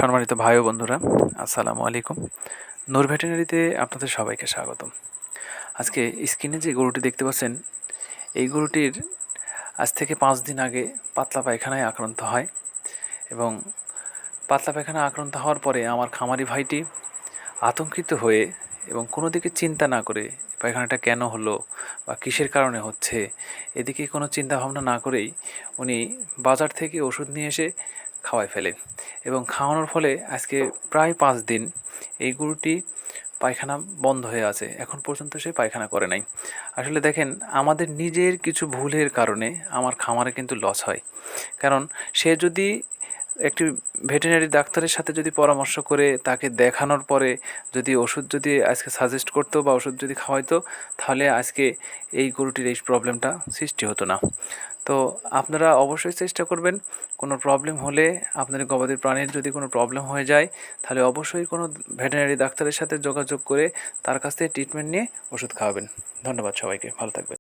সম্মানিত ভাই ও বন্ধুরা, আসসালামু আলাইকুম। নূর ভেটেরিনারিতে আপনাদের সবাইকে স্বাগতম। আজকে স্ক্রিনে যে গরুটি দেখতে পাচ্ছেন, এই গরুটির আজ থেকে 5 দিন আগে পাতলা পায়খানায় আক্রান্ত হয় এবং পাতলা পায়খানায় আক্রান্ত হওয়ার পরে আমার খামারি ভাইটি আতঙ্কিত হয়ে এবং কোনো দিকে চিন্তা না করে পায়খানাটা কেন হলো বা কিসের কারণে হচ্ছে এদিকে কোনো চিন্তা ভাবনা না করেই উনি বাজার থেকে ওষুধ নিয়ে এসে খাওয়ায় ফেলে এবং খাওয়ানোর ফলে আজকে প্রায় 5 দিন এই গরুটি পায়খানা বন্ধ হয়ে আছে। এখন পর্যন্ত সে পায়খানা করে নাই। আসলে দেখেন, আমাদের নিজের কিছু ভুলের কারণে আমার খামারে কিন্তু লস হয়। কারণ সে যদি একটি ভেটেরিনারি ডাক্তারের সাথে যদি পরামর্শ করে তাকে দেখানোর পরে যদি ওষুধ যদি আজকে সাজেস্ট করতো বা ওষুধ যদি খাওয়াইতো, তাহলে আজকে এই গরুটির এই প্রবলেমটা সৃষ্টি হতো না। তো আপনারা অবশ্যই চেষ্টা করবেন, কোনো প্রবলেম হলে আপনাদের গবাদি প্রাণীর যদি কোনো প্রবলেম হয়ে যায়, তাহলে অবশ্যই কোনো ভেটেরিনারি ডাক্তারের সাথে যোগাযোগ করে তার কাছ থেকে ট্রিটমেন্ট নিয়ে ওষুধ খাওয়াবেন। ধন্যবাদ সবাইকে, ভালো থাকবেন।